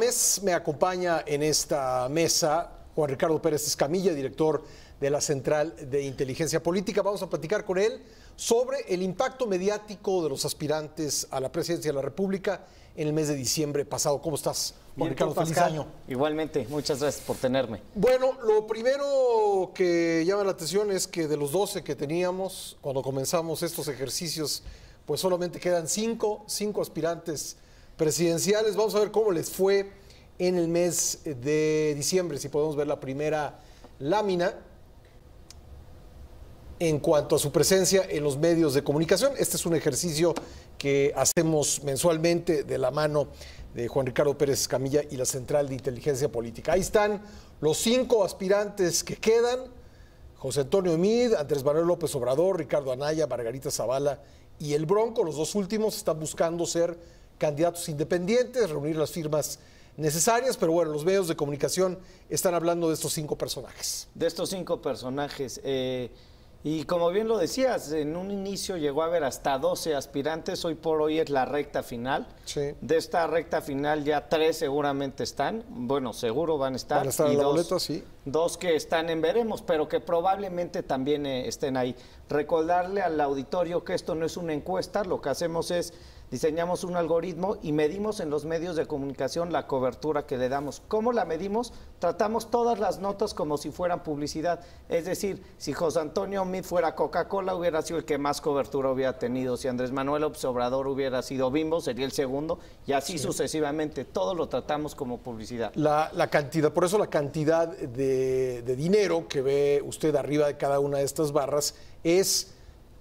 vez me acompaña en esta mesa Juan Ricardo Pérez Escamilla, director de la Central de Inteligencia Política. Vamos a platicar con él sobre el impacto mediático de los aspirantes a la presidencia de la República en el mes de diciembre pasado. ¿Cómo estás, Juan Ricardo? Feliz Pascal. año. Igualmente, muchas gracias por tenerme. Bueno, lo primero que llama la atención es que de los 12 que teníamos cuando comenzamos estos ejercicios, pues solamente quedan 5 aspirantes presidenciales. Vamos a ver cómo les fue en el mes de diciembre, si podemos ver la primera lámina en cuanto a su presencia en los medios de comunicación. Este es un ejercicio que hacemos mensualmente de la mano de Juan Ricardo Pérez Escamilla y la Central de Inteligencia Política. Ahí están los 5 aspirantes que quedan: José Antonio Meade, Andrés Manuel López Obrador, Ricardo Anaya, Margarita Zavala y el Bronco. Los dos últimos están buscando ser candidatos independientes, reunir las firmas necesarias, pero bueno, los medios de comunicación están hablando de estos 5 personajes. De estos 5 personajes, y como bien lo decías, en un inicio llegó a haber hasta 12 aspirantes, hoy por hoy es la recta final. Sí. De esta recta final ya 3 seguramente están, bueno, seguro van a estar. Van a estar y en la 2, boleta, sí. 2 que están en veremos, pero que probablemente también estén ahí. Recordarle al auditorio que esto no es una encuesta, lo que hacemos es diseñamos un algoritmo y medimos en los medios de comunicación la cobertura que le damos. ¿Cómo la medimos? Tratamos todas las notas como si fueran publicidad. Es decir, si José Antonio Meade fuera Coca-Cola, hubiera sido el que más cobertura hubiera tenido. Si Andrés Manuel López Obrador hubiera sido Bimbo, sería el segundo. Y así sucesivamente. Todo lo tratamos como publicidad. La cantidad, por eso la cantidad de dinero que ve usted arriba de cada una de estas barras es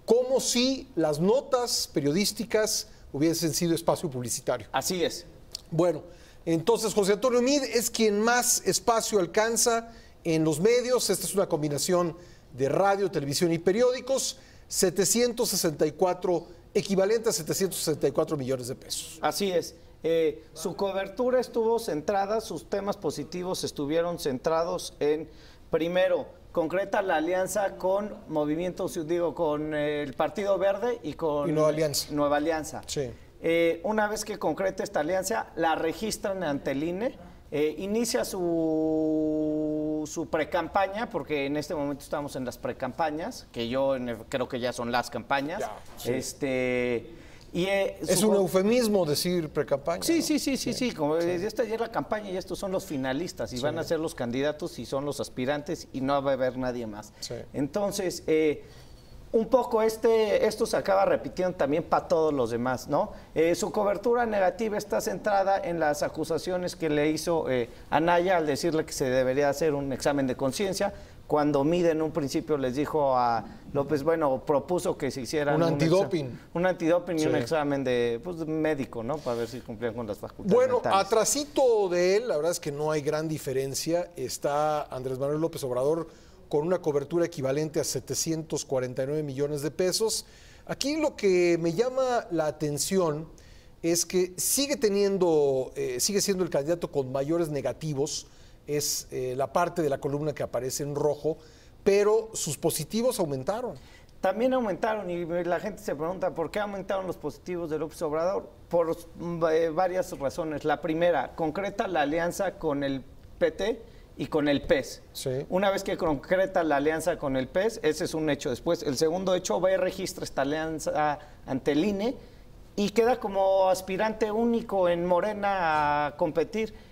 como si las notas periodísticas hubiesen sido espacio publicitario. Así es. Bueno, entonces José Antonio Meade es quien más espacio alcanza en los medios. Esta es una combinación de radio, televisión y periódicos. 764, equivalente a 764 millones de pesos. Así es. Su cobertura estuvo centrada, sus temas positivos estuvieron centrados en, primero, concreta la alianza con con el Partido Verde y con Nueva Alianza. Sí. Una vez que concreta esta alianza, la registran ante el INE, inicia su precampaña, porque en este momento estamos en las precampañas, que yo creo que ya son las campañas. Ya, sí. Es un eufemismo decir precampaña. Sí, ¿no? Como esta ya es la campaña y estos son los finalistas y van a ser los candidatos y son los aspirantes y no va a haber nadie más. Sí. Entonces, un poco esto se acaba repitiendo también para todos los demás, ¿no? Su cobertura negativa está centrada en las acusaciones que le hizo Anaya al decirle que se debería hacer un examen de conciencia. Cuando Meade en un principio les dijo a López, propuso que se hiciera un antidoping. Un antidoping y Sí. un examen de médico, ¿no? Para ver si cumplían con las facultades Bueno, mentales. atrasito de él, la verdad es que no hay gran diferencia. Está Andrés Manuel López Obrador con una cobertura equivalente a 749 millones de pesos. Aquí lo que me llama la atención es que sigue siendo el candidato con mayores negativos. Es la parte de la columna que aparece en rojo, pero sus positivos aumentaron. También aumentaron y la gente se pregunta ¿por qué aumentaron los positivos de López Obrador? Por varias razones. La primera, concreta la alianza con el PT y con el PES. Sí. Una vez que concreta la alianza con el PES, ese es un hecho. Después, el segundo hecho, va y registra esta alianza ante el INE y queda como aspirante único en Morena a competir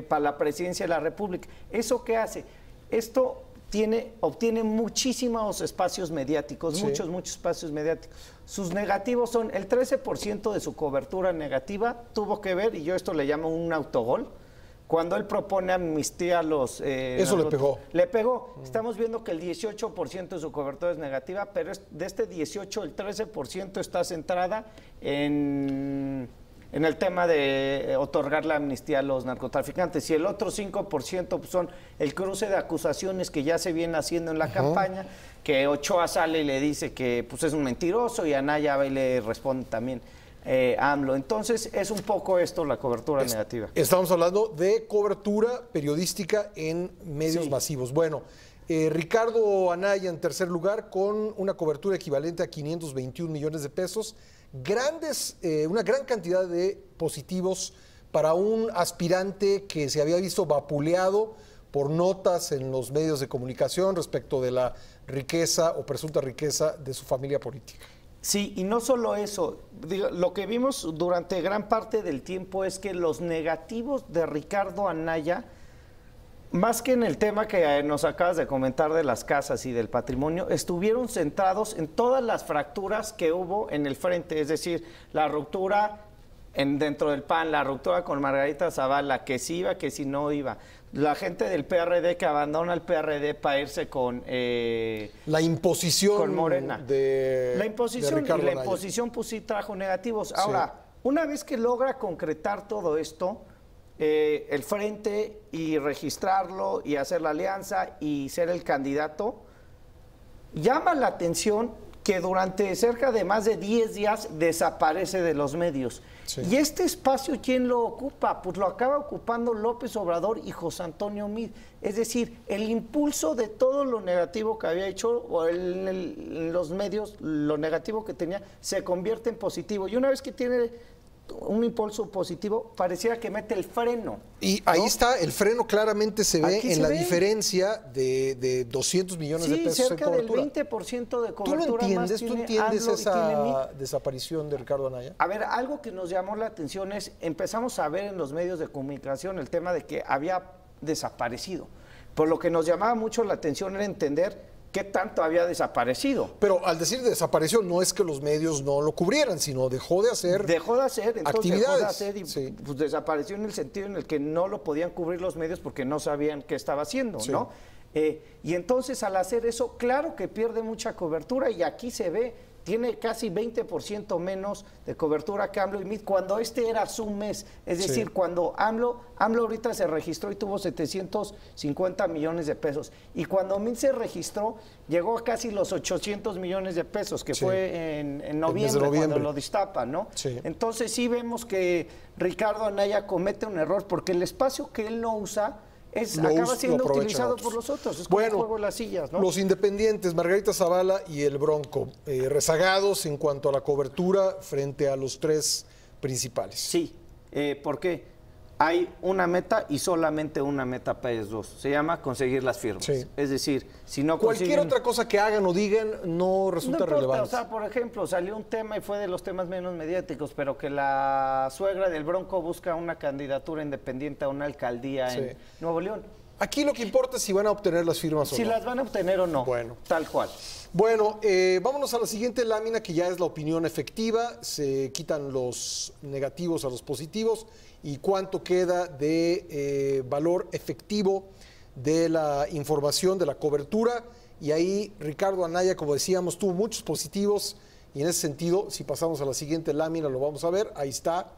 para la presidencia de la República. ¿Eso qué hace? Esto obtiene muchísimos espacios mediáticos, sí. muchos espacios mediáticos. Sus negativos son el 13% de su cobertura negativa, tuvo que ver, y yo esto le llamo un autogol, cuando él propone amnistía a los... Eso le pegó. Le pegó. Estamos viendo que el 18% de su cobertura es negativa, pero de este 18, el 13% está centrada en el tema de otorgar la amnistía a los narcotraficantes. Y el otro 5% pues, son el cruce de acusaciones que ya se viene haciendo en la campaña, que Ochoa sale y le dice que pues, es un mentiroso y Anaya va y le responde también AMLO. Entonces es un poco esto la cobertura negativa. Estamos hablando de cobertura periodística en medios masivos. Bueno, Ricardo Anaya en tercer lugar con una cobertura equivalente a 521 millones de pesos. Una gran cantidad de positivos para un aspirante que se había visto vapuleado por notas en los medios de comunicación respecto de la riqueza o presunta riqueza de su familia política. Sí, y no solo eso, lo que vimos durante gran parte del tiempo es que los negativos de Ricardo Anaya, más que en el tema que nos acabas de comentar de las casas y del patrimonio, estuvieron centrados en todas las fracturas que hubo en el frente, es decir, la ruptura dentro del PAN, la ruptura con Margarita Zavala, que sí iba, que sí no iba, la gente del PRD que abandona el PRD para irse con la imposición con Morena. La imposición, de y la Anaya. imposición pues sí trajo negativos. Ahora, una vez que logra concretar todo esto, el frente y registrarlo y hacer la alianza y ser el candidato, llama la atención que durante cerca de más de 10 días desaparece de los medios. Sí. Y este espacio, ¿quién lo ocupa? Pues lo acaba ocupando López Obrador y José Antonio Meade. Es decir, el impulso de todo lo negativo que había hecho, o en los medios, lo negativo que tenía, se convierte en positivo. Y una vez que tiene un impulso positivo, pareciera que mete el freno. Y ahí está, el freno claramente se ve en la diferencia de 200 millones de pesos en cobertura. Cerca del 20% de cobertura. ¿Tú entiendes esa desaparición de Ricardo Anaya? A ver, algo que nos llamó la atención es, empezamos a ver en los medios de comunicación el tema de que había desaparecido. Por lo que nos llamaba mucho la atención era entender qué tanto había desaparecido. Pero al decir desapareció, no es que los medios no lo cubrieran, sino dejó de hacer actividades. Y pues desapareció en el sentido en el que no lo podían cubrir los medios porque no sabían qué estaba haciendo, ¿no? Y entonces al hacer eso, claro que pierde mucha cobertura y aquí se ve, tiene casi 20% menos de cobertura que AMLO y Meade cuando este era su mes. Es decir, cuando AMLO ahorita se registró y tuvo 750 millones de pesos. Y cuando Meade se registró, llegó a casi los 800 millones de pesos, que fue en noviembre, cuando lo destapa, ¿no? Entonces sí vemos que Ricardo Anaya comete un error porque el espacio que él no usa acaba siendo utilizado por los otros. Es como el juego de las sillas, ¿no? Los independientes, Margarita Zavala y el Bronco, rezagados en cuanto a la cobertura frente a los tres principales. Sí, ¿por qué? Hay una meta y solamente una meta para ellos dos. Se llama conseguir las firmas. Es decir, si no cualquier otra cosa que hagan o digan no resulta relevante. O sea, por ejemplo, salió un tema y fue de los temas menos mediáticos, pero que la suegra del Bronco busca una candidatura independiente a una alcaldía en Nuevo León. Aquí lo que importa es si van a obtener las firmas o no. Si las van a obtener o no. Bueno. Tal cual. Bueno, vámonos a la siguiente lámina, que ya es la opinión efectiva. Se quitan los negativos a los positivos. ¿Y cuánto queda de valor efectivo de la información, de la cobertura? Y ahí Ricardo Anaya, como decíamos, tuvo muchos positivos. Y en ese sentido, si pasamos a la siguiente lámina, lo vamos a ver. Ahí está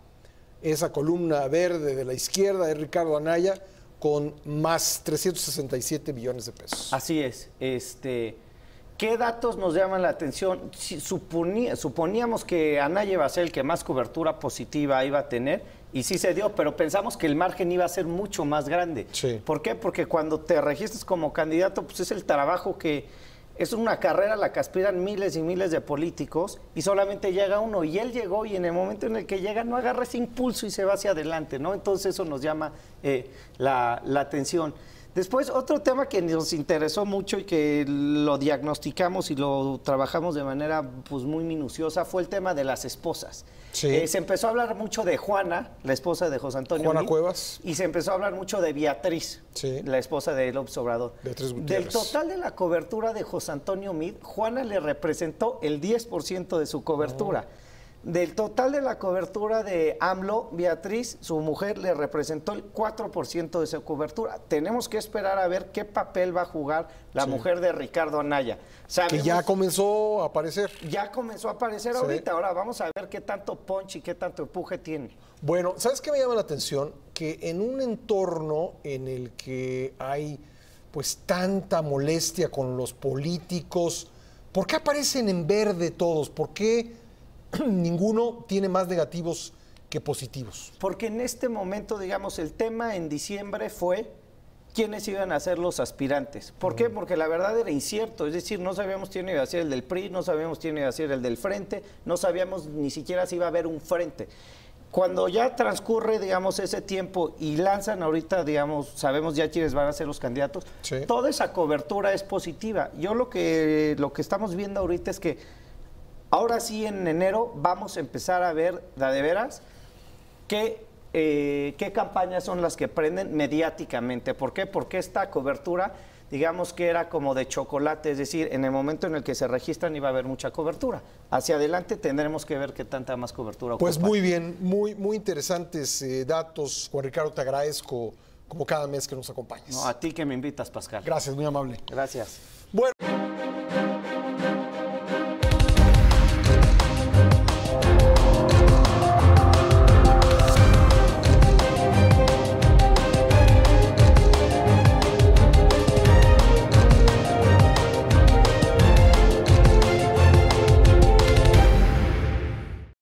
esa columna verde de la izquierda de Ricardo Anaya con más 367 millones de pesos. Así es. ¿Qué datos nos llaman la atención? Suponíamos que Anaya iba a ser el que más cobertura positiva iba a tener, y sí se dio, pero pensamos que el margen iba a ser mucho más grande. ¿Por qué? Porque cuando te registras como candidato, pues es el trabajo que es una carrera a la que aspiran miles y miles de políticos y solamente llega uno. Y él llegó y en el momento en el que llega no agarra ese impulso y se va hacia adelante, ¿no? Entonces eso nos llama la atención. Después, otro tema que nos interesó mucho y que lo diagnosticamos y lo trabajamos de manera pues, muy minuciosa fue el tema de las esposas. Se empezó a hablar mucho de Juana, la esposa de José Antonio Juana Meade, Cuevas. Y se empezó a hablar mucho de Beatriz, la esposa de López Obrador. Beatriz Gutiérrez. Del total de la cobertura de José Antonio Meade, Juana le representó el 10% de su cobertura. Del total de la cobertura de AMLO, Beatriz, su mujer, le representó el 4% de su cobertura. Tenemos que esperar a ver qué papel va a jugar la mujer de Ricardo Anaya. Que ya comenzó a aparecer. Ya comenzó a aparecer ahorita. Ahora vamos a ver qué tanto punch y qué tanto empuje tiene. Bueno, ¿sabes qué me llama la atención? Que en un entorno en el que hay pues tanta molestia con los políticos, ¿por qué aparecen en verde todos? ¿Por qué ninguno tiene más negativos que positivos? Porque en este momento, digamos, el tema en diciembre fue quiénes iban a ser los aspirantes. ¿Por qué? Porque la verdad era incierto, es decir, no sabíamos quién iba a ser el del PRI, no sabíamos quién iba a ser el del Frente, no sabíamos ni siquiera si iba a haber un frente. Cuando ya transcurre, digamos, ese tiempo y lanzan ahorita, digamos, sabemos ya quiénes van a ser los candidatos, Sí. toda esa cobertura es positiva. Yo lo que estamos viendo ahorita es que ahora sí en enero vamos a empezar a ver de veras qué campañas son las que prenden mediáticamente. ¿Por qué? Porque esta cobertura, digamos que era como de chocolate, es decir, en el momento en el que se registran iba a haber mucha cobertura. Hacia adelante tendremos que ver qué tanta más cobertura Pues ocupa. muy bien, muy interesantes datos. Juan Ricardo, te agradezco como cada mes que nos acompañas. No, a ti que me invitas, Pascal. Gracias, muy amable. Gracias. Bueno.